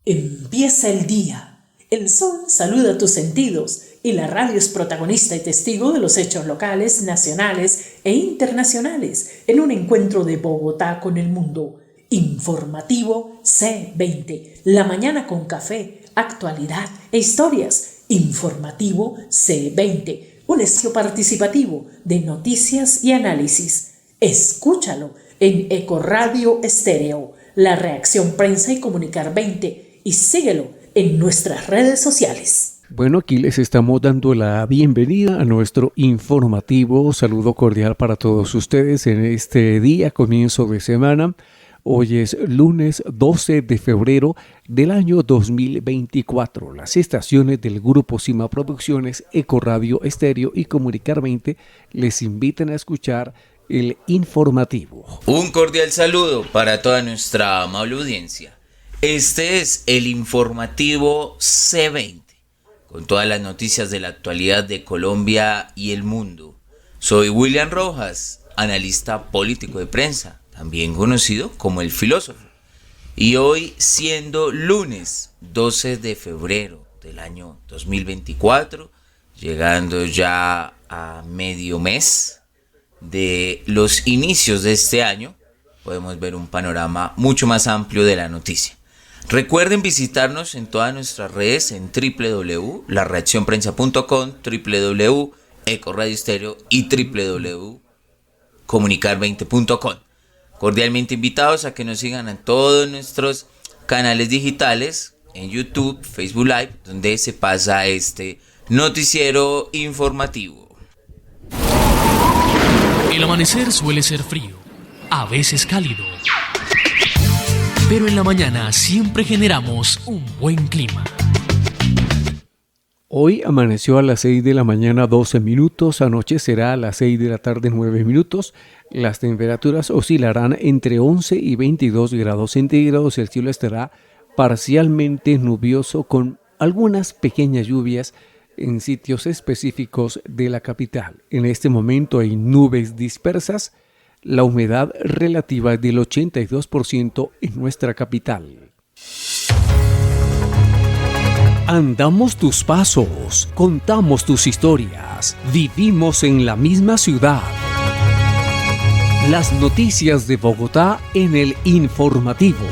Empieza el día. El sol saluda tus sentidos y la radio es protagonista y testigo de los hechos locales, nacionales e internacionales en un encuentro de Bogotá con el mundo. Informativo C20, la mañana con café, actualidad e historias. Informativo C20, un espacio participativo de noticias y análisis. Escúchalo en Ecoradio Estéreo, La Reacción Prensa y Comunicar 20 y síguelo en nuestras redes sociales. Bueno, aquí les estamos dando la bienvenida a nuestro informativo. Saludo cordial para todos ustedes en este día, comienzo de semana. Hoy es lunes 12 de febrero del año 2024. Las estaciones del Grupo Cima Producciones, Ecoradio Estéreo y Comunicar 20 les invitan a escuchar el informativo. Un cordial saludo para toda nuestra amable audiencia. Este es el informativo C20, con todas las noticias de la actualidad de Colombia y el mundo. Soy William Rojas, analista político de prensa, también conocido como el filósofo. Y hoy, siendo lunes 12 de febrero del año 2024, llegando ya a medio mes de los inicios de este año, podemos ver un panorama mucho más amplio de la noticia. Recuerden visitarnos en todas nuestras redes en www.lareaccionprensa.com, www.ecoradioestereo y www.comunicar20.com. Cordialmente invitados a que nos sigan en todos nuestros canales digitales, en YouTube, Facebook Live, donde se pasa este noticiero informativo. El amanecer suele ser frío, a veces cálido, pero en la mañana siempre generamos un buen clima. Hoy amaneció a las 6 de la mañana 12 minutos, anochecerá a las 6 de la tarde 9 minutos. Las temperaturas oscilarán entre 11 y 22 grados centígrados. El cielo estará parcialmente nubioso con algunas pequeñas lluvias en sitios específicos de la capital. En este momento hay nubes dispersas. La humedad relativa es del 82% en nuestra capital. Andamos tus pasos, contamos tus historias, vivimos en la misma ciudad. Las noticias de Bogotá en el informativo.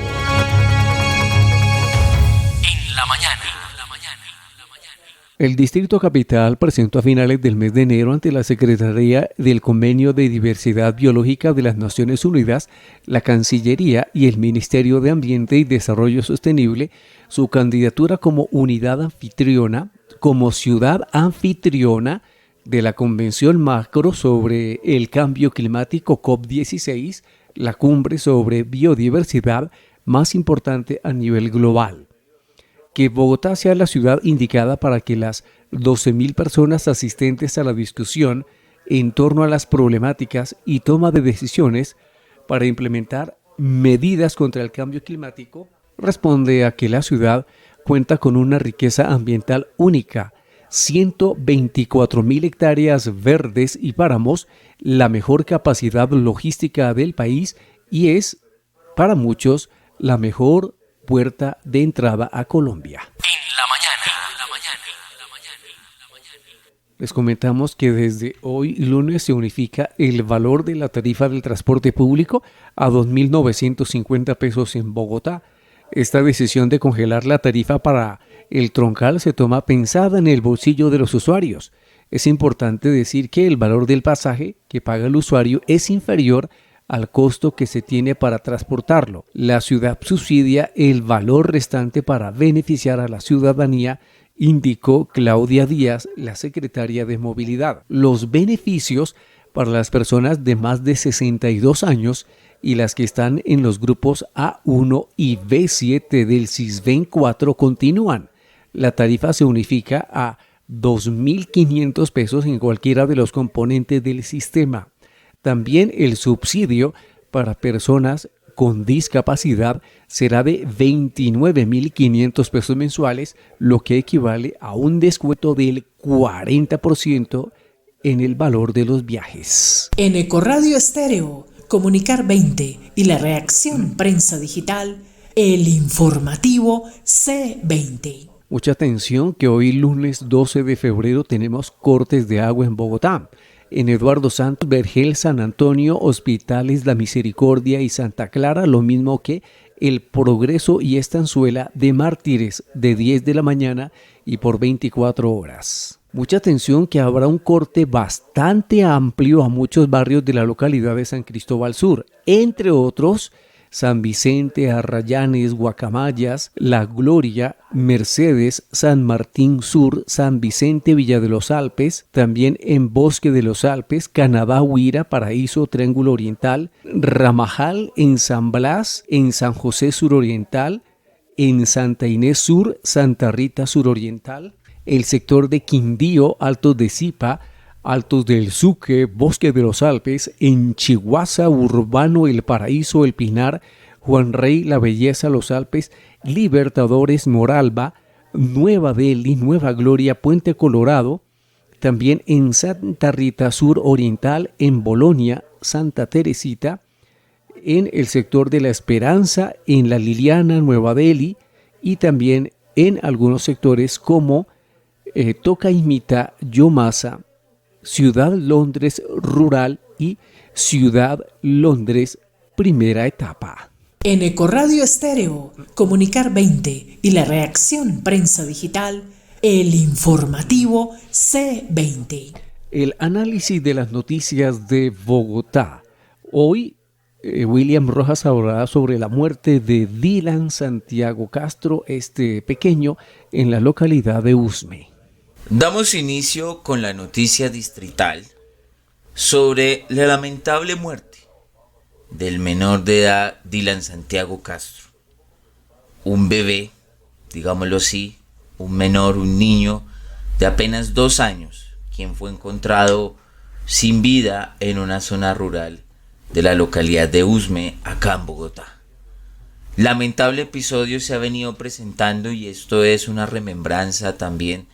En la mañana. El Distrito Capital presentó a finales del mes de enero ante la Secretaría del Convenio de Diversidad Biológica de las Naciones Unidas, la Cancillería y el Ministerio de Ambiente y Desarrollo Sostenible su candidatura como unidad anfitriona, como ciudad anfitriona de la Convención Macro sobre el Cambio Climático COP16, la cumbre sobre biodiversidad más importante a nivel global. Que Bogotá sea la ciudad indicada para que las 12.000 personas asistentes a la discusión en torno a las problemáticas y toma de decisiones para implementar medidas contra el cambio climático responde a que la ciudad cuenta con una riqueza ambiental única, 124.000 hectáreas verdes y páramos, la mejor capacidad logística del país y es, para muchos, la mejor puerta de entrada a Colombia. En la mañana. Les comentamos que desde hoy lunes se unifica el valor de la tarifa del transporte público a 2.950 pesos en Bogotá. Esta decisión de congelar la tarifa para el troncal se toma pensada en el bolsillo de los usuarios. Es importante decir que el valor del pasaje que paga el usuario es inferior al costo que se tiene para transportarlo. La ciudad subsidia el valor restante para beneficiar a la ciudadanía, indicó Claudia Díaz, la secretaria de Movilidad. Los beneficios para las personas de más de 62 años y las que están en los grupos A1 y B7 del Sisbén 4 continúan. La tarifa se unifica a 2.500 pesos en cualquiera de los componentes del sistema. También el subsidio para personas con discapacidad será de 29.500 pesos mensuales, lo que equivale a un descuento del 40% en el valor de los viajes. En Ecoradio Estéreo, Comunicar 20 y La Reacción Prensa Digital el informativo C20. Mucha atención que hoy lunes 12 de febrero tenemos cortes de agua en Bogotá. En Eduardo Santos, Vergel, San Antonio, Hospitales, La Misericordia y Santa Clara, lo mismo que El Progreso y Estanzuela de Mártires de 10 de la mañana y por 24 horas. Mucha atención que habrá un corte bastante amplio a muchos barrios de la localidad de San Cristóbal Sur, entre otros San Vicente, Arrayanes, Guacamayas, La Gloria, Mercedes, San Martín Sur, San Vicente, Villa de los Alpes, también en Bosque de los Alpes, Canadá, Huira, Paraíso, Triángulo Oriental, Ramajal, en San Blas, en San José Suroriental, en Santa Inés Sur, Santa Rita Suroriental, el sector de Quindío, Altos de Zipa, Altos del Suque, Bosque de los Alpes, en Chihuahua, Urbano, El Paraíso, El Pinar, Juan Rey, La Belleza, Los Alpes, Libertadores, Moralba, Nueva Delhi, Nueva Gloria, Puente Colorado, también en Santa Rita Sur Oriental, en Bolonia, Santa Teresita, en el sector de La Esperanza, en La Liliana, Nueva Delhi y también en algunos sectores como Tocaimita, Yomasa, Ciudad Londres Rural y Ciudad Londres Primera Etapa. En Ecoradio Estéreo, Comunicar 20 y la reacción Prensa Digital, el informativo C20. El análisis de las noticias de Bogotá. Hoy, William Rojas hablará sobre la muerte de Dylan Santiago Castro, este pequeño, en la localidad de Usme. Damos inicio con la noticia distrital sobre la lamentable muerte del menor de edad Dylan Santiago Castro. Un bebé, digámoslo así, un menor, un niño de apenas 2 años, quien fue encontrado sin vida en una zona rural de la localidad de Usme, acá en Bogotá. Lamentable episodio se ha venido presentando y esto es una remembranza también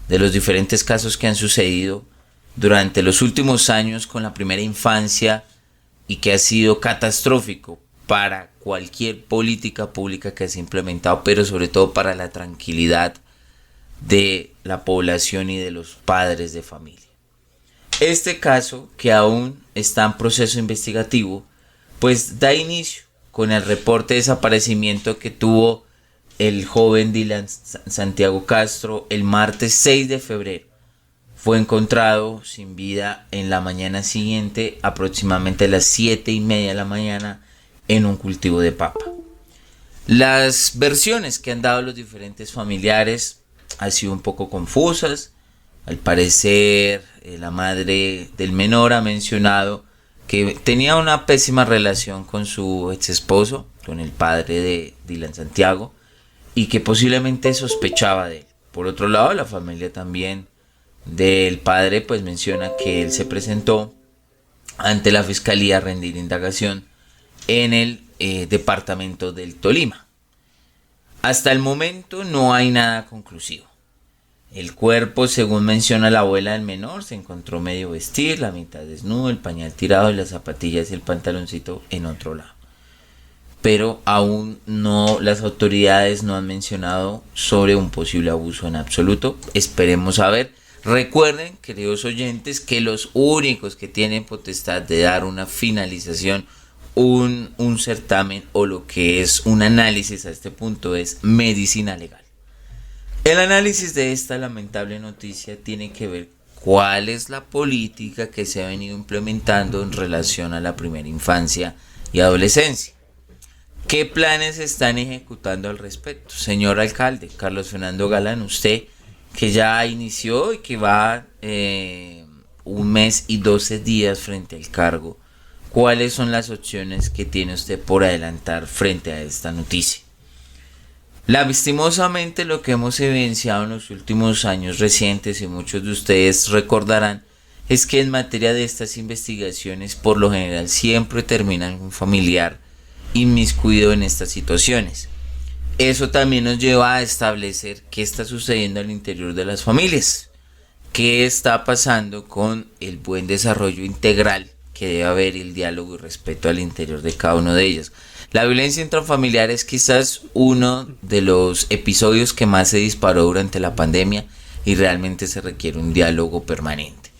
de los diferentes casos que han sucedido durante los últimos años con la primera infancia y que ha sido catastrófico para cualquier política pública que se ha implementado, pero sobre todo para la tranquilidad de la población y de los padres de familia. Este caso, que aún está en proceso investigativo, pues da inicio con el reporte de desaparecimiento que tuvo el joven Dylan Santiago Castro el martes 6 de febrero. Fue encontrado sin vida en la mañana siguiente, aproximadamente a las 7:30 de la mañana, en un cultivo de papa. Las versiones que han dado los diferentes familiares han sido un poco confusas. Al parecer, la madre del menor ha mencionado que tenía una pésima relación con su ex esposo, con el padre de Dylan Santiago, y que posiblemente sospechaba de él. Por otro lado, la familia también del padre pues menciona que él se presentó ante la fiscalía a rendir indagación en el departamento del Tolima. Hasta el momento no hay nada conclusivo. El cuerpo, según menciona la abuela del menor, se encontró medio vestir, la mitad desnudo, el pañal tirado y las zapatillas y el pantaloncito en otro lado. Pero aún no, las autoridades no han mencionado sobre un posible abuso en absoluto. Esperemos a ver. Recuerden, queridos oyentes, que los únicos que tienen potestad de dar una finalización, un certamen o lo que es un análisis a este punto es medicina legal. El análisis de esta lamentable noticia tiene que ver cuál es la política que se ha venido implementando en relación a la primera infancia y adolescencia. ¿Qué planes se están ejecutando al respecto? Señor alcalde, Carlos Fernando Galán, usted que ya inició y que va 1 mes y 12 días frente al cargo, ¿cuáles son las opciones que tiene usted por adelantar frente a esta noticia? Lastimosamente, lo que hemos evidenciado en los últimos años recientes, y muchos de ustedes recordarán, es que en materia de estas investigaciones, por lo general, siempre terminan un familiar inmiscuido en estas situaciones. Eso también nos lleva a establecer qué está sucediendo al interior de las familias, qué está pasando con el buen desarrollo integral que debe haber, el diálogo y respeto al interior de cada uno de ellas. La violencia intrafamiliar es quizás uno de los episodios que más se disparó durante la pandemia y realmente se requiere un diálogo permanente.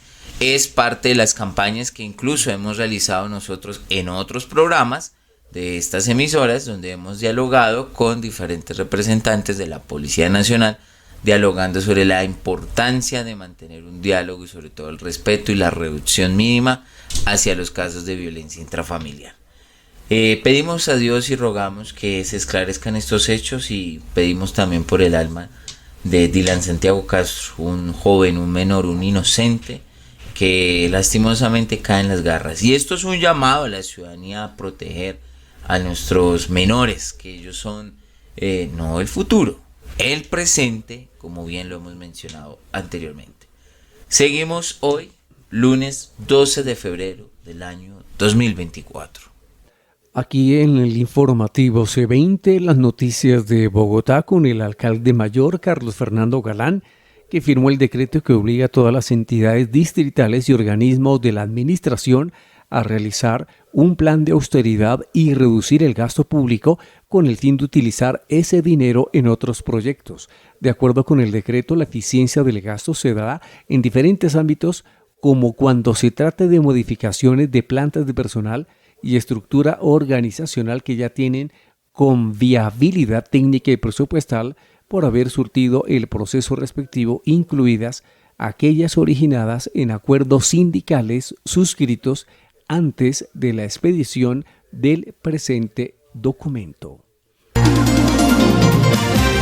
Es parte de las campañas que incluso hemos realizado nosotros en otros programas de estas emisoras, donde hemos dialogado con diferentes representantes de la Policía Nacional, dialogando sobre la importancia de mantener un diálogo y sobre todo el respeto y la reducción mínima hacia los casos de violencia intrafamiliar. Pedimos a Dios y rogamos que se esclarezcan estos hechos y pedimos también por el alma de Dylan Santiago Castro, un joven, un menor, un inocente que lastimosamente cae en las garras. Y esto es un llamado a la ciudadanía a proteger a nuestros menores, que ellos son no el futuro, el presente, como bien lo hemos mencionado anteriormente. Seguimos hoy, lunes 12 de febrero del año 2024. Aquí en el informativo C20, las noticias de Bogotá con el alcalde mayor Carlos Fernando Galán, que firmó el decreto que obliga a todas las entidades distritales y organismos de la administración a realizar un plan de austeridad y reducir el gasto público con el fin de utilizar ese dinero en otros proyectos. De acuerdo con el decreto, la eficiencia del gasto se dará en diferentes ámbitos, como cuando se trate de modificaciones de plantas de personal y estructura organizacional que ya tienen con viabilidad técnica y presupuestal por haber surtido el proceso respectivo, incluidas aquellas originadas en acuerdos sindicales suscritos antes de la expedición del presente documento.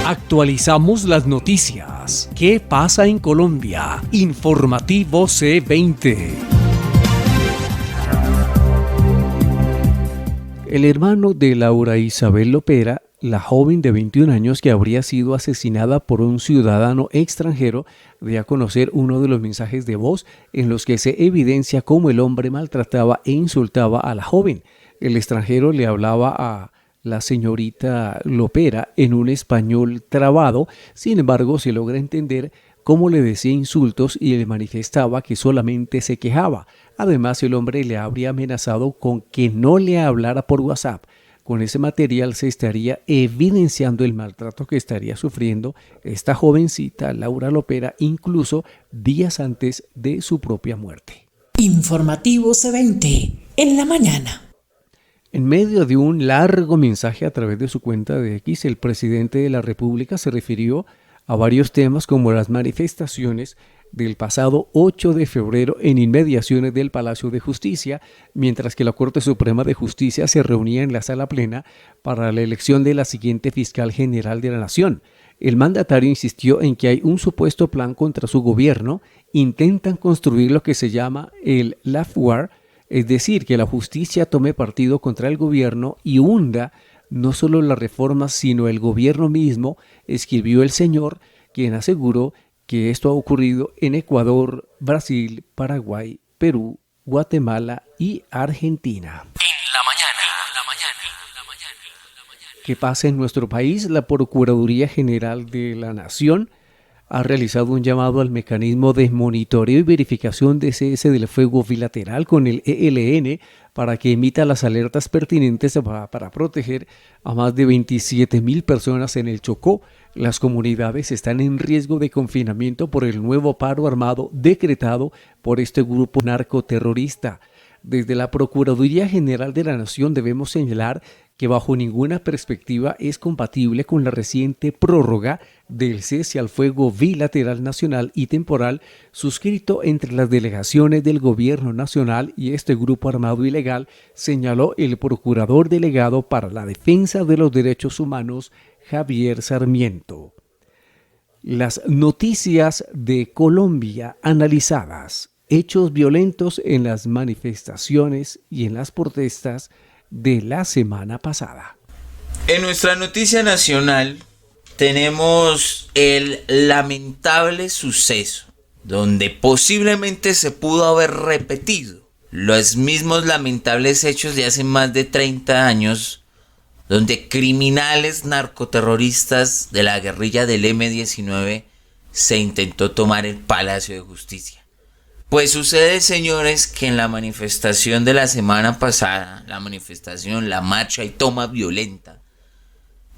Actualizamos las noticias. ¿Qué pasa en Colombia? Informativo C20. El hermano de Laura Isabel Lopera, la joven de 21 años que habría sido asesinada por un ciudadano extranjero, dio a conocer uno de los mensajes de voz en los que se evidencia cómo el hombre maltrataba e insultaba a la joven. El extranjero le hablaba a la señorita Lopera en un español trabado, sin embargo se logra entender cómo le decía insultos y le manifestaba que solamente se quejaba. Además, el hombre le habría amenazado con que no le hablara por WhatsApp. Con ese material se estaría evidenciando el maltrato que estaría sufriendo esta jovencita, Laura Lopera, incluso días antes de su propia muerte. Informativo C20, en la mañana. En medio de un largo mensaje a través de su cuenta de X, el presidente de la República se refirió a varios temas como las manifestaciones del pasado 8 de febrero en inmediaciones del Palacio de Justicia, mientras que la Corte Suprema de Justicia se reunía en la sala plena para la elección de la siguiente fiscal general de la Nación. El mandatario insistió en que hay un supuesto plan contra su gobierno. Intentan construir lo que se llama el lawfare, es decir, que la justicia tome partido contra el gobierno y hunda no solo las reformas, sino el gobierno mismo, escribió el señor, quien aseguró que esto ha ocurrido en Ecuador, Brasil, Paraguay, Perú, Guatemala y Argentina. ¿Qué pasa en nuestro país? La Procuraduría General de la Nación ha realizado un llamado al mecanismo de monitoreo y verificación de cese del fuego bilateral con el ELN para que emita las alertas pertinentes para proteger a más de 27.000 personas en el Chocó. Las comunidades están en riesgo de confinamiento por el nuevo paro armado decretado por este grupo narcoterrorista. Desde la Procuraduría General de la Nación debemos señalar que bajo ninguna perspectiva es compatible con la reciente prórroga del cese al fuego bilateral nacional y temporal suscrito entre las delegaciones del Gobierno Nacional y este grupo armado ilegal, señaló el Procurador Delegado para la Defensa de los Derechos Humanos, Javier Sarmiento. Las noticias de Colombia analizadas. Hechos violentos en las manifestaciones y en las protestas de la semana pasada. En nuestra noticia nacional tenemos el lamentable suceso donde posiblemente se pudo haber repetido los mismos lamentables hechos de hace más de 30 años, donde criminales narcoterroristas de la guerrilla del M-19 se intentó tomar el Palacio de Justicia. Pues sucede, señores, que en la manifestación de la semana pasada, la marcha y toma violenta,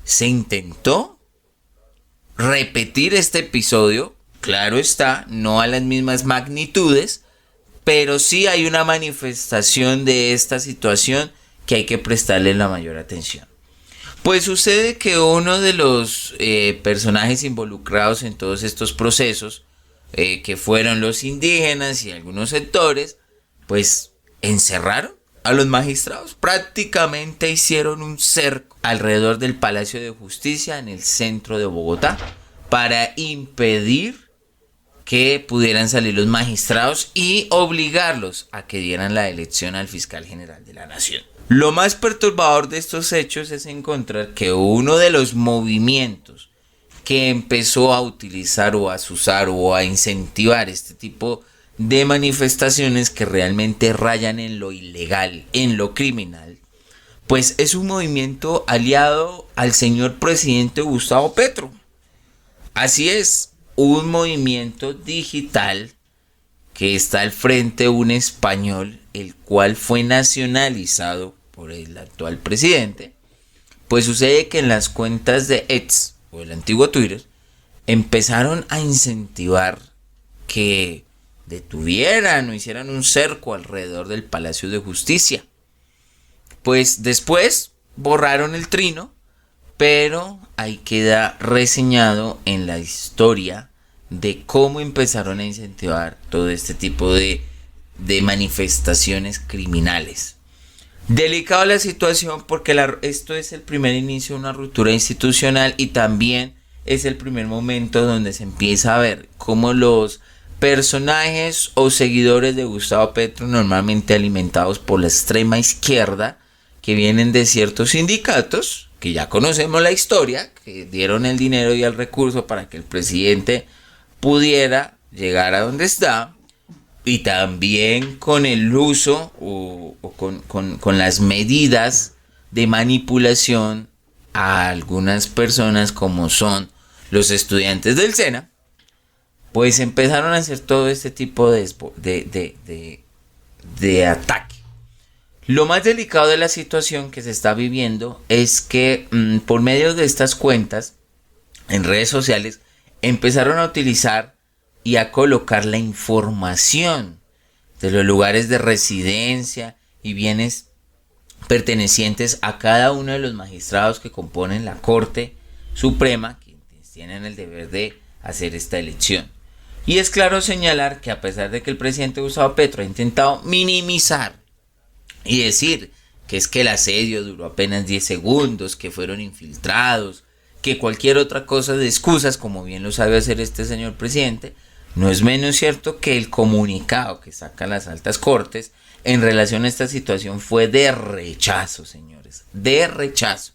se intentó repetir este episodio. Claro está, no a las mismas magnitudes, pero sí hay una manifestación de esta situación que hay que prestarle la mayor atención. Pues sucede que uno de los personajes involucrados en todos estos procesos, que fueron los indígenas y algunos sectores, pues encerraron a los magistrados. Prácticamente hicieron un cerco alrededor del Palacio de Justicia en el centro de Bogotá para impedir que pudieran salir los magistrados y obligarlos a que dieran la elección al fiscal general de la nación. Lo más perturbador de estos hechos es encontrar que uno de los movimientos que empezó a utilizar o a usar o a incentivar este tipo de manifestaciones que realmente rayan en lo ilegal, en lo criminal, pues es un movimiento aliado al señor presidente Gustavo Petro. Así es, un movimiento digital que está al frente un español, el cual fue nacionalizado por el actual presidente. Pues sucede que en las cuentas de X, o el antiguo Twitter, empezaron a incentivar que detuvieran o hicieran un cerco alrededor del Palacio de Justicia. Pues después borraron el trino, pero ahí queda reseñado en la historia de cómo empezaron a incentivar todo este tipo de manifestaciones criminales. Delicada la situación porque esto es el primer inicio de una ruptura institucional y también es el primer momento donde se empieza a ver cómo los personajes o seguidores de Gustavo Petro, normalmente alimentados por la extrema izquierda, que vienen de ciertos sindicatos, que ya conocemos la historia, que dieron el dinero y el recurso para que el presidente pudiera llegar a donde está, y también con el uso o con las medidas de manipulación a algunas personas como son los estudiantes del SENA, pues empezaron a hacer todo este tipo de ataque. Lo más delicado de la situación que se está viviendo es que por medio de estas cuentas en redes sociales empezaron a utilizar y a colocar la información de los lugares de residencia y bienes pertenecientes a cada uno de los magistrados que componen la Corte Suprema, quienes tienen el deber de hacer esta elección. Y es claro señalar que a pesar de que el presidente Gustavo Petro ha intentado minimizar y decir que es que el asedio duró apenas 10 segundos, que fueron infiltrados, que cualquier otra cosa de excusas, como bien lo sabe hacer este señor presidente, no es menos cierto que el comunicado que sacan las altas cortes en relación a esta situación fue de rechazo, señores, de rechazo.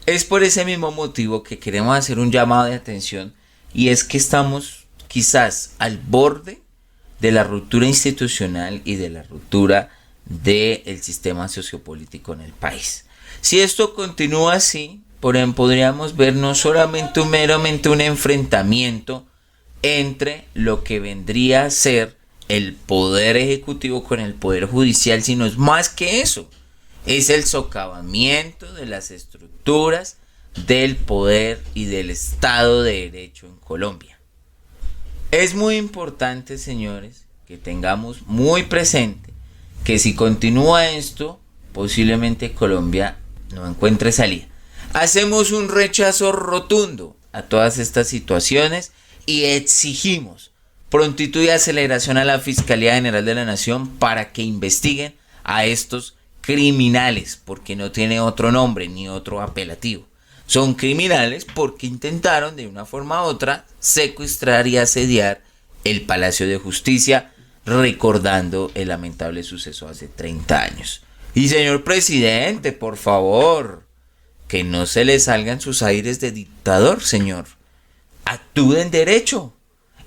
Es por ese mismo motivo que queremos hacer un llamado de atención, y es que estamos quizás al borde de la ruptura institucional y de la ruptura del sistema sociopolítico en el país. Si esto continúa así, podríamos ver no solamente meramente un enfrentamiento entre lo que vendría a ser el poder ejecutivo con el poder judicial, sino es más que eso, es el socavamiento de las estructuras del poder y del Estado de Derecho en Colombia. Es muy importante, señores, que tengamos muy presente que si continúa esto, posiblemente Colombia no encuentre salida. Hacemos un rechazo rotundo a todas estas situaciones y exigimos prontitud y aceleración a la Fiscalía General de la Nación para que investiguen a estos criminales, porque no tiene otro nombre ni otro apelativo. Son criminales porque intentaron de una forma u otra secuestrar y asediar el Palacio de Justicia, recordando el lamentable suceso hace 30 años. Y señor presidente, por favor, que no se le salgan sus aires de dictador, señor. Actúe en derecho.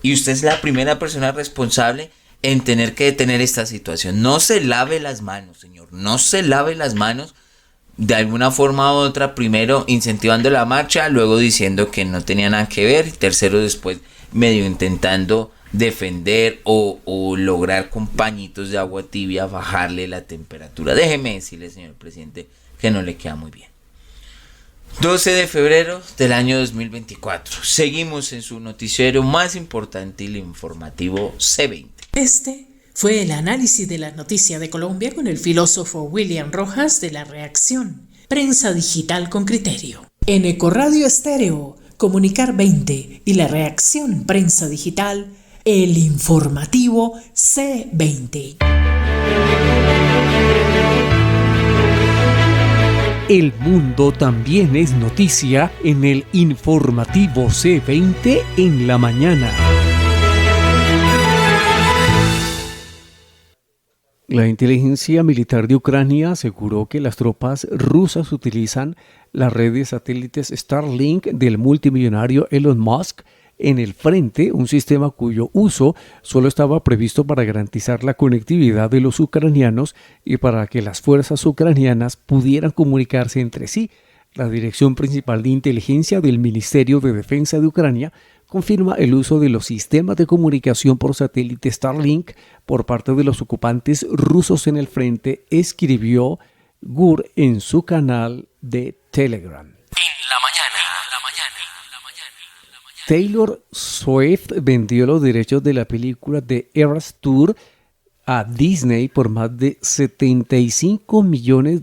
Y usted es la primera persona responsable en tener que detener esta situación. No se lave las manos, señor. No se lave las manos de alguna forma u otra. Primero incentivando la marcha, luego diciendo que no tenía nada que ver. Y tercero, después medio intentando defender o lograr con pañitos de agua tibia bajarle la temperatura. Déjeme decirle, señor presidente, que no le queda muy bien. 12 de febrero del año 2024. Seguimos en su noticiero más importante y el informativo C20. Este fue el análisis de la noticia de Colombia con el filósofo William Rojas de La Reacción, prensa digital con criterio. En Ecoradio Estéreo, Comunicar 20 y La Reacción, prensa digital, el informativo C20. El mundo también es noticia en el informativo C20 en la mañana. La inteligencia militar de Ucrania aseguró que las tropas rusas utilizan las redes satélites Starlink del multimillonario Elon Musk en el frente, un sistema cuyo uso solo estaba previsto para garantizar la conectividad de los ucranianos y para que las fuerzas ucranianas pudieran comunicarse entre sí. La Dirección Principal de Inteligencia del Ministerio de Defensa de Ucrania confirma el uso de los sistemas de comunicación por satélite Starlink por parte de los ocupantes rusos en el frente, escribió Gur en su canal de Telegram. Taylor Swift vendió los derechos de la película The Eras Tour a Disney por más de $75 millones,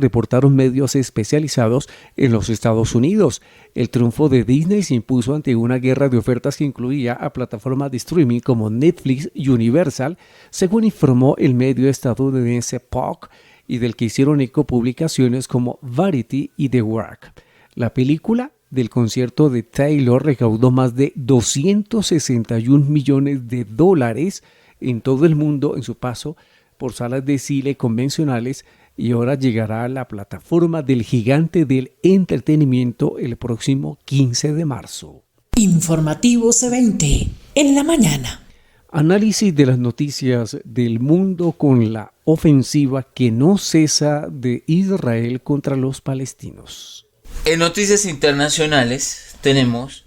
reportaron medios especializados en los Estados Unidos. El triunfo de Disney se impuso ante una guerra de ofertas que incluía a plataformas de streaming como Netflix y Universal, según informó el medio estadounidense Puck, y del que hicieron eco publicaciones como Variety y The Work. La película del concierto de Taylor recaudó más de $261 millones en todo el mundo en su paso por salas de cine convencionales y ahora llegará a la plataforma del gigante del entretenimiento el próximo 15 de marzo. Informativo C20 en la mañana. Análisis de las noticias del mundo con la ofensiva que no cesa de Israel contra los palestinos. En noticias internacionales tenemos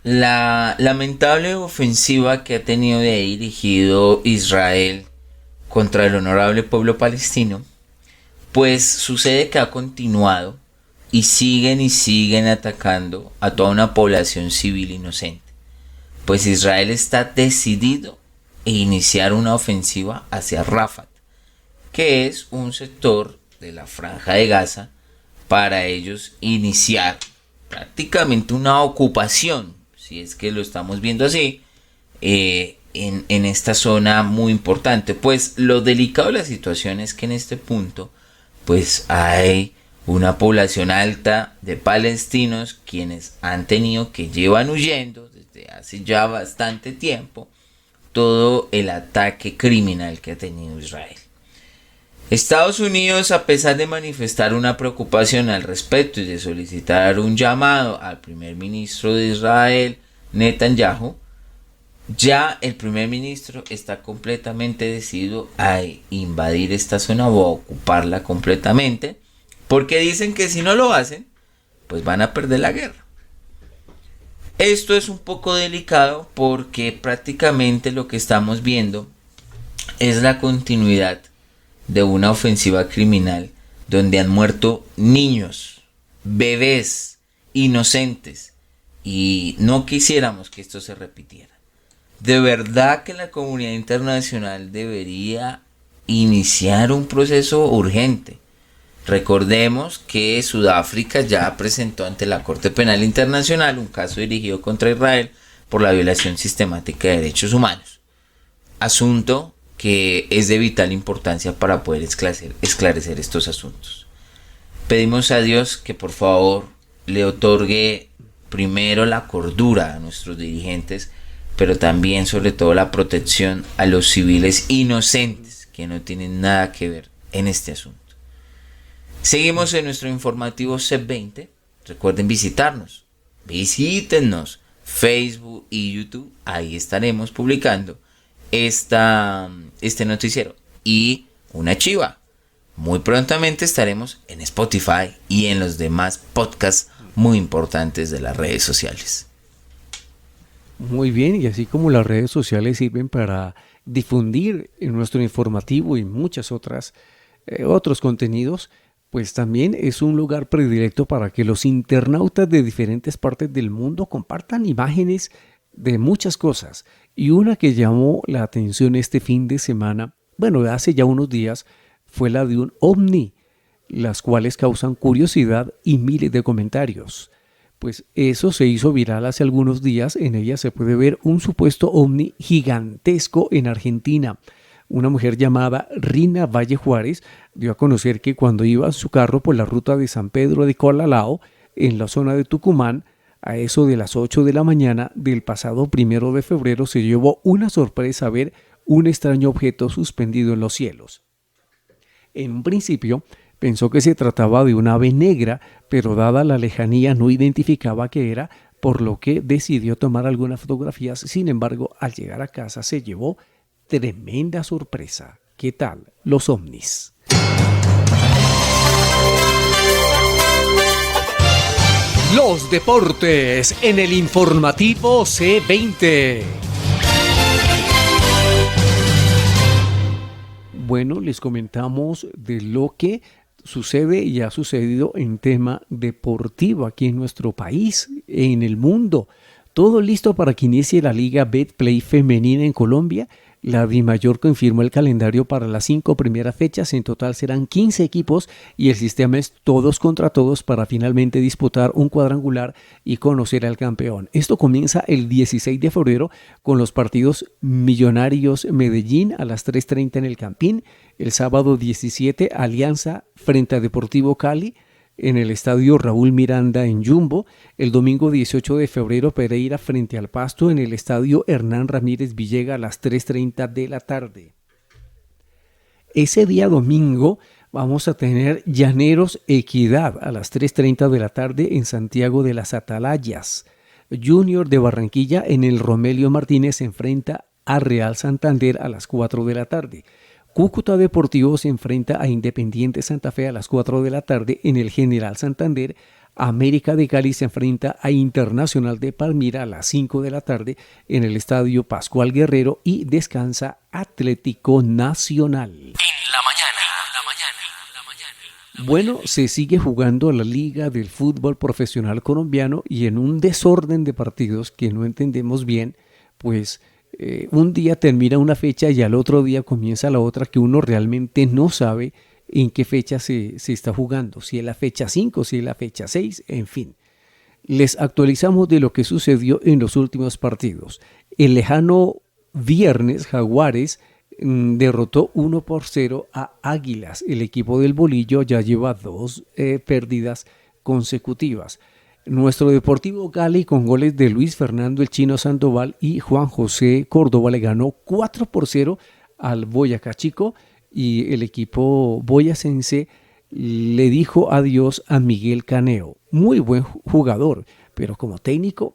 la lamentable ofensiva que ha tenido de dirigido Israel contra el honorable pueblo palestino, pues sucede que ha continuado y siguen atacando a toda una población civil inocente, pues Israel está decidido a iniciar una ofensiva hacia Rafah, que es un sector de la Franja de Gaza, para ellos iniciar prácticamente una ocupación, si es que lo estamos viendo así, en esta zona muy importante. Pues lo delicado de la situación es que en este punto pues hay una población alta de palestinos quienes llevan huyendo desde hace ya bastante tiempo todo el ataque criminal que ha tenido Israel. Estados Unidos, a pesar de manifestar una preocupación al respecto y de solicitar un llamado al primer ministro de Israel, Netanyahu, ya el primer ministro está completamente decidido a invadir esta zona o a ocuparla completamente, porque dicen que si no lo hacen, pues van a perder la guerra. Esto es un poco delicado porque prácticamente lo que estamos viendo es la continuidad de una ofensiva criminal donde han muerto niños, bebés, inocentes, y no quisiéramos que esto se repitiera. De verdad que la comunidad internacional debería iniciar un proceso urgente. Recordemos que Sudáfrica ya presentó ante la Corte Penal Internacional un caso dirigido contra Israel por la violación sistemática de derechos humanos. Asunto que es de vital importancia para poder esclarecer estos asuntos. Pedimos a Dios que por favor le otorgue primero la cordura a nuestros dirigentes, pero también sobre todo la protección a los civiles inocentes que no tienen nada que ver en este asunto. Seguimos en nuestro informativo C20. Recuerden visitarnos, visítennos, Facebook y YouTube, ahí estaremos publicando este noticiero y una chiva. Muy prontamente estaremos en Spotify y en los demás podcasts muy importantes de las redes sociales. Muy bien, y así como las redes sociales sirven para difundir en nuestro informativo y muchas otros contenidos, pues también es un lugar predilecto para que los internautas de diferentes partes del mundo compartan imágenes de muchas cosas. Y una que llamó la atención este fin de semana, bueno, hace ya unos días, fue la de un ovni, las cuales causan curiosidad y miles de comentarios. Pues eso se hizo viral hace algunos días. En ella se puede ver un supuesto ovni gigantesco en Argentina. Una mujer llamada Rina Valle Juárez dio a conocer que cuando iba en su carro por la ruta de San Pedro de Colalao, en la zona de Tucumán, a eso de las 8 de la mañana del pasado 1 de febrero, se llevó una sorpresa ver un extraño objeto suspendido en los cielos. En un principio pensó que se trataba de un ave negra, pero dada la lejanía no identificaba qué era, por lo que decidió tomar algunas fotografías. Sin embargo, al llegar a casa se llevó tremenda sorpresa. ¿Qué tal los ovnis? Los deportes en el informativo C20. Bueno, les comentamos de lo que sucede y ha sucedido en tema deportivo aquí en nuestro país, en el mundo. Todo listo para que inicie la Liga Betplay femenina en Colombia. La Dimayor confirmó el calendario para las 5 primeras fechas. En total serán 15 equipos y el sistema es todos contra todos para finalmente disputar un cuadrangular y conocer al campeón. Esto comienza el 16 de febrero con los partidos Millonarios Medellín a las 3:30 en el Campín. El sábado 17 Alianza frente a Deportivo Cali en el estadio Raúl Miranda en Jumbo. El domingo 18 de febrero Pereira frente al Pasto en el estadio Hernán Ramírez Villega a las 3:30 de la tarde. Ese día domingo vamos a tener Llaneros Equidad a las 3:30 de la tarde en Santiago de las Atalayas. Junior de Barranquilla en el Romelio Martínez se enfrenta a Real Santander a las 4 de la tarde. Cúcuta Deportivo se enfrenta a Independiente Santa Fe a las 4 de la tarde en el General Santander. América de Cali se enfrenta a Internacional de Palmira a las 5 de la tarde en el Estadio Pascual Guerrero y descansa Atlético Nacional. En la mañana. Bueno, se sigue jugando la Liga del Fútbol Profesional Colombiano y en un desorden de partidos que no entendemos bien, pues un día termina una fecha y al otro día comienza la otra que uno realmente no sabe en qué fecha se está jugando, si es la fecha 5, si es la fecha 6, en fin. Les actualizamos de lo que sucedió en los últimos partidos. El lejano viernes, Jaguares derrotó 1-0 a Águilas. El equipo del Bolillo ya lleva 2 pérdidas consecutivas. Nuestro Deportivo Cali, con goles de Luis Fernando el Chino Sandoval y Juan José Córdoba, le ganó 4-0 al Boyacá Chico, y el equipo boyacense le dijo adiós a Miguel Caneo. Muy buen jugador, pero como técnico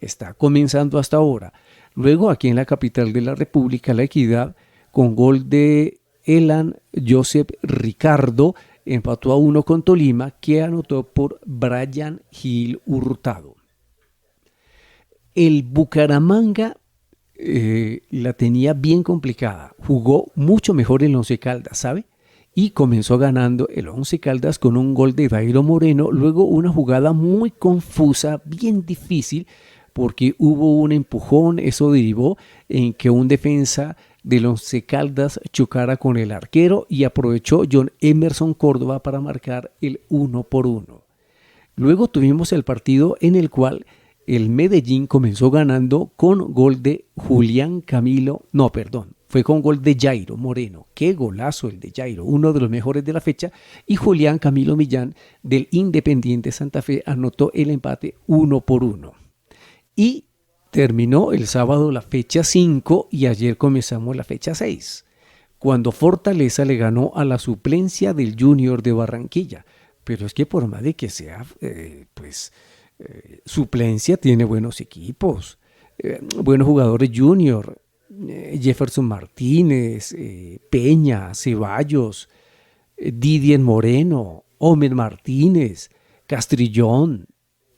está comenzando hasta ahora. Luego, aquí en la capital de la República, La Equidad, con gol de Elan Joseph Ricardo, empató a 1 con Tolima, que anotó por Brian Gil Hurtado. El Bucaramanga la tenía bien complicada. Jugó mucho mejor el Once Caldas, ¿sabe? Y comenzó ganando el Once Caldas con un gol de Dairo Moreno. Luego una jugada muy confusa, bien difícil, porque hubo un empujón. Eso derivó en que un defensa del Once Caldas chocara con el arquero y aprovechó John Emerson Córdoba para marcar el 1-1. Luego tuvimos el partido en el cual el Medellín comenzó ganando con gol de fue con gol de Jairo Moreno. Qué golazo el de Jairo, uno de los mejores de la fecha, y Julián Camilo Millán del Independiente Santa Fe anotó el empate 1-1. Y terminó el sábado la fecha 5 y ayer comenzamos la fecha 6, cuando Fortaleza le ganó a la suplencia del Junior de Barranquilla. Pero es que por más de que sea, suplencia, tiene buenos equipos, buenos jugadores Junior, Jefferson Martínez, Peña, Ceballos, Didier Moreno, Homer Martínez, Castrillón,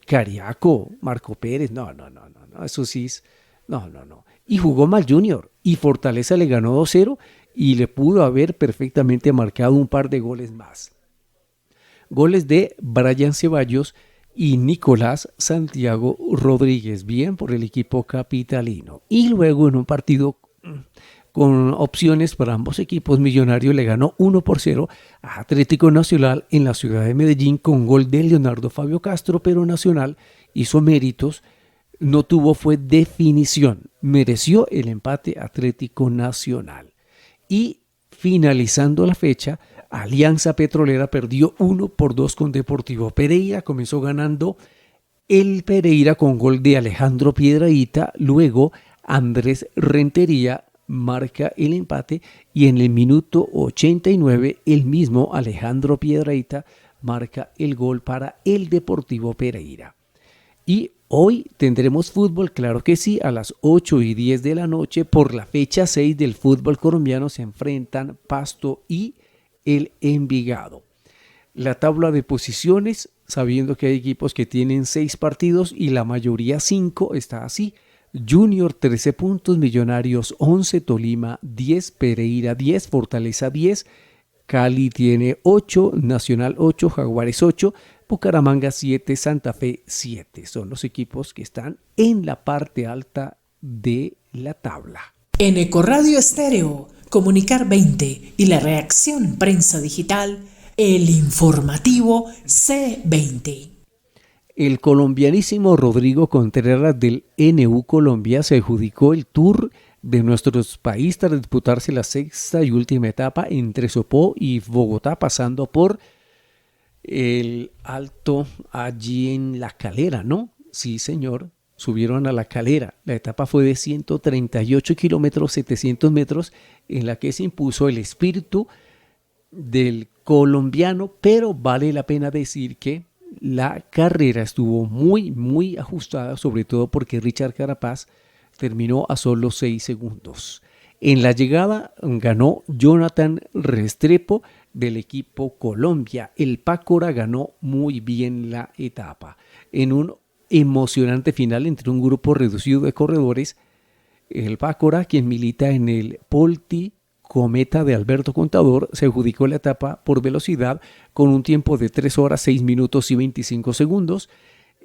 Cariaco, Marco Pérez, no, eso sí es, no. Y jugó mal Junior, y Fortaleza le ganó 2-0 y le pudo haber perfectamente marcado un par de goles más. Goles de Brian Ceballos y Nicolás Santiago Rodríguez, bien por el equipo capitalino. Y luego en un partido con opciones para ambos equipos, Millonario le ganó 1-0 a Atlético Nacional en la ciudad de Medellín con gol de Leonardo Fabio Castro, pero Nacional hizo méritos, no tuvo fue definición, mereció el empate Atlético Nacional. Y finalizando la fecha, Alianza Petrolera perdió 1-2 con Deportivo Pereira, comenzó ganando el Pereira con gol de Alejandro Piedrahita, luego Andrés Rentería marca el empate y en el minuto 89 el mismo Alejandro Piedrahita marca el gol para el Deportivo Pereira. Y hoy tendremos fútbol, claro que sí, a las 8:10 de la noche por la fecha 6 del fútbol colombiano se enfrentan Pasto y el Envigado. La tabla de posiciones, sabiendo que hay equipos que tienen 6 partidos y la mayoría 5, está así. Junior 13 puntos, Millonarios 11, Tolima 10, Pereira 10, Fortaleza 10, Cali tiene 8, Nacional 8, Jaguares 8, Bucaramanga 7, Santa Fe 7. Son los equipos que están en la parte alta de la tabla. En Ecoradio Estéreo, Comunicar 20 y la reacción Prensa Digital, el informativo C20. El colombianísimo Rodrigo Contreras del NU Colombia se adjudicó el Tour de nuestro país tras disputarse la sexta y última etapa entre Sopó y Bogotá, pasando por el Alto allí en La Calera, ¿no? Sí, señor, subieron a La Calera. La etapa fue de 138 kilómetros, 700 metros, en la que se impuso el espíritu del colombiano, pero vale la pena decir que la carrera estuvo muy ajustada, sobre todo porque Richard Carapaz terminó a solo 6 segundos. En la llegada ganó Jonathan Restrepo del equipo Colombia. El Pácora ganó muy bien la etapa. En un emocionante final entre un grupo reducido de corredores, el Pácora, quien milita en el Polti Cometa de Alberto Contador, se adjudicó la etapa por velocidad con un tiempo de 3 horas, 6 minutos y 25 segundos.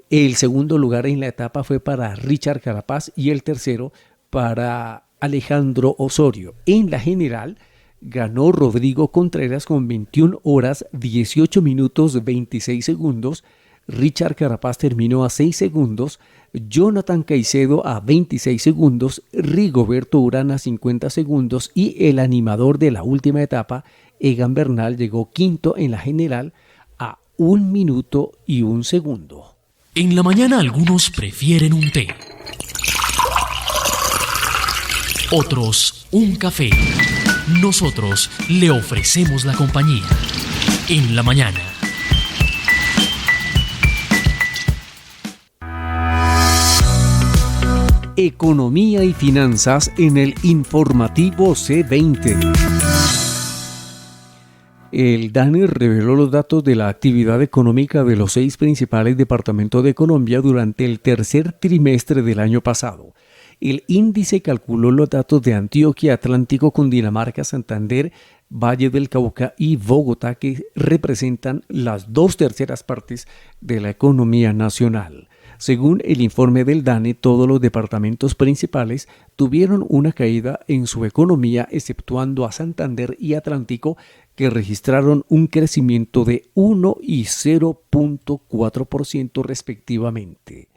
El segundo lugar en la etapa fue para Richard Carapaz y el tercero para Alejandro Osorio. En la general ganó Rodrigo Contreras con 21 horas, 18 minutos, 26 segundos. Richard Carapaz terminó a 6 segundos, Jonathan Caicedo a 26 segundos, Rigoberto Urán a 50 segundos y el animador de la última etapa, Egan Bernal, llegó quinto en la general a 1 minuto y 1 segundo. En la mañana algunos prefieren un té, otros un café. Nosotros le ofrecemos la compañía. En la mañana. Economía y finanzas en el informativo C20. El DANE reveló los datos de la actividad económica de los 6 principales departamentos de Colombia durante el tercer trimestre del año pasado. El índice calculó los datos de Antioquia, Atlántico, Cundinamarca, Santander, Valle del Cauca y Bogotá, que representan las 2/3 partes de la economía nacional. Según el informe del DANE, todos los departamentos principales tuvieron una caída en su economía, exceptuando a Santander y Atlántico, que registraron un crecimiento de 1 y 0.4% respectivamente.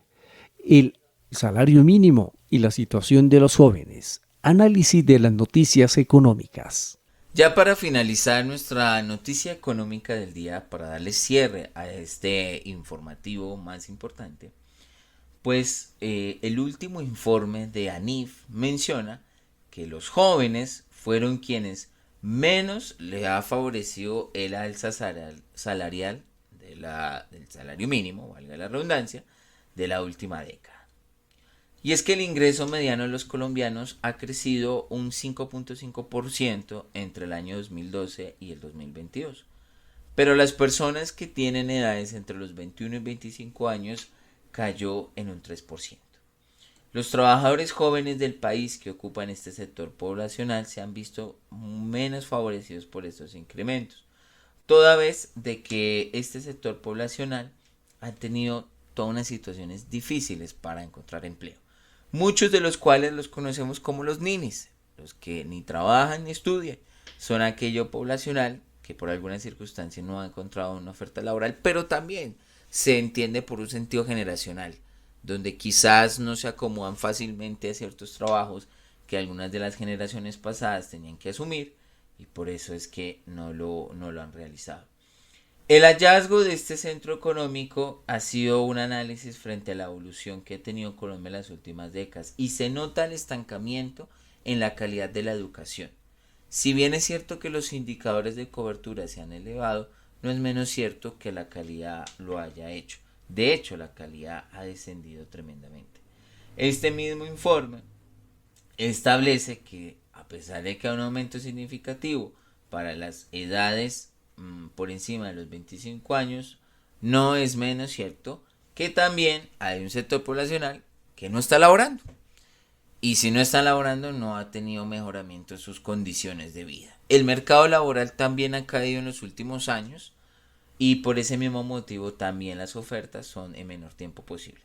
El salario mínimo y la situación de los jóvenes. Análisis de las noticias económicas. Ya para finalizar nuestra noticia económica del día, para darle cierre a este informativo más importante, pues el último informe de ANIF menciona que los jóvenes fueron quienes menos le ha favorecido el alza salarial del salario mínimo, valga la redundancia, de la última década. Y es que el ingreso mediano de los colombianos ha crecido un 5.5% entre el año 2012 y el 2022. Pero las personas que tienen edades entre los 21 y 25 años cayó en un 3%. Los trabajadores jóvenes del país que ocupan este sector poblacional se han visto menos favorecidos por estos incrementos, toda vez de que este sector poblacional ha tenido todas unas situaciones difíciles para encontrar empleo, muchos de los cuales los conocemos como los ninis, los que ni trabajan ni estudian, son aquello poblacional que por alguna circunstancia no ha encontrado una oferta laboral, pero también se entiende por un sentido generacional, donde quizás no se acomodan fácilmente a ciertos trabajos que algunas de las generaciones pasadas tenían que asumir, y por eso es que no lo han realizado. El hallazgo de este centro económico ha sido un análisis frente a la evolución que ha tenido Colombia en las últimas décadas, y se nota el estancamiento en la calidad de la educación. Si bien es cierto que los indicadores de cobertura se han elevado, no es menos cierto que la calidad lo haya hecho. De hecho, la calidad ha descendido tremendamente. Este mismo informe establece que, a pesar de que hay un aumento significativo para las edades por encima de los 25 años, no es menos cierto que también hay un sector poblacional que no está laborando. Y si no está laborando, no ha tenido mejoramiento en sus condiciones de vida. El mercado laboral también ha caído en los últimos años, y por ese mismo motivo también las ofertas son en menor tiempo posible.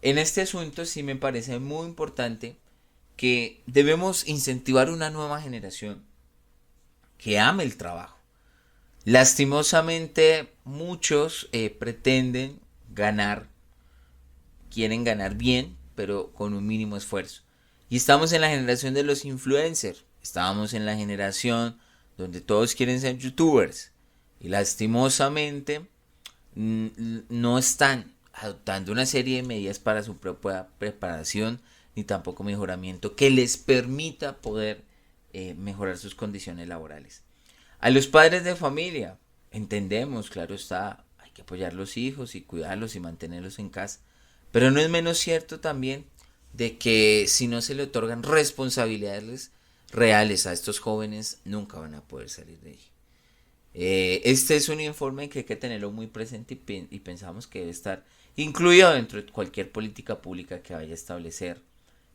En este asunto sí me parece muy importante que debemos incentivar una nueva generación que ame el trabajo. Lastimosamente muchos pretenden quieren ganar bien, pero con un mínimo esfuerzo. Y estamos en la generación de los influencers, estamos en la generación donde todos quieren ser youtubers, y lastimosamente no están adoptando una serie de medidas para su propia preparación, ni tampoco mejoramiento que les permita poder mejorar sus condiciones laborales. A los padres de familia, entendemos, claro está, hay que apoyar a los hijos y cuidarlos y mantenerlos en casa, pero no es menos cierto también de que si no se le otorgan responsabilidades reales a estos jóvenes, nunca van a poder salir de allí. Este es un informe que hay que tenerlo muy presente y pensamos que debe estar incluido dentro de cualquier política pública que vaya a establecer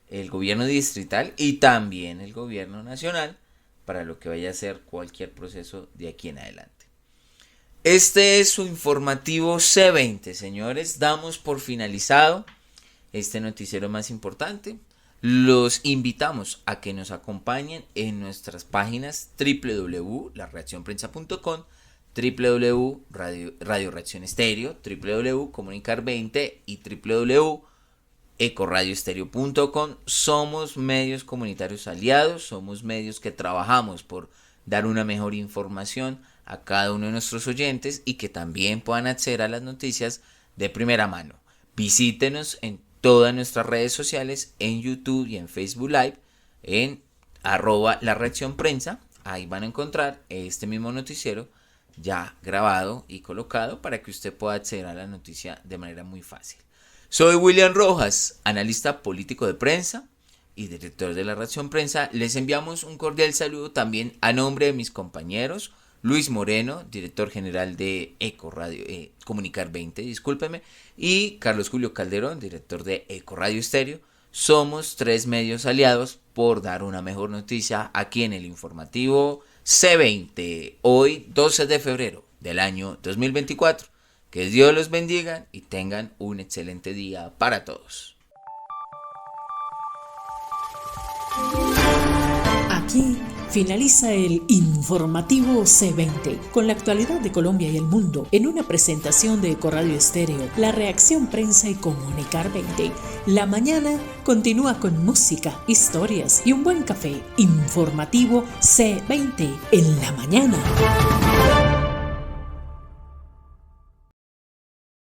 el gobierno distrital y también el gobierno nacional para lo que vaya a ser cualquier proceso de aquí en adelante. Este es su informativo C20, señores. Damos por finalizado este noticiero más importante. Los invitamos a que nos acompañen en nuestras páginas www.lareaccionprensa.com, www.radio Reacción Estéreo, www.comunicar20 y www.ecoradioestereo.com. Somos medios comunitarios aliados, somos medios que trabajamos por dar una mejor información a cada uno de nuestros oyentes y que también puedan acceder a las noticias de primera mano. Visítenos en todas nuestras redes sociales, en YouTube y en Facebook Live, en @lareaccionprensa. Ahí van a encontrar este mismo noticiero ya grabado y colocado para que usted pueda acceder a la noticia de manera muy fácil. Soy William Rojas, analista político de prensa y director de La Reacción Prensa. Les enviamos un cordial saludo también a nombre de mis compañeros Luis Moreno, director general de Ecoradio, Comunicar 20, discúlpeme, y Carlos Julio Calderón, director de Ecoradio Estéreo. Somos 3 medios aliados por dar una mejor noticia aquí en el informativo C20, hoy 12 de febrero del año 2024. Que Dios los bendiga y tengan un excelente día para todos. Aquí finaliza el informativo C20 con la actualidad de Colombia y el mundo en una presentación de Ecoradio Estéreo, La Reacción Prensa y Comunicar 20. La mañana continúa con música, historias y un buen café. Informativo C20 en la mañana.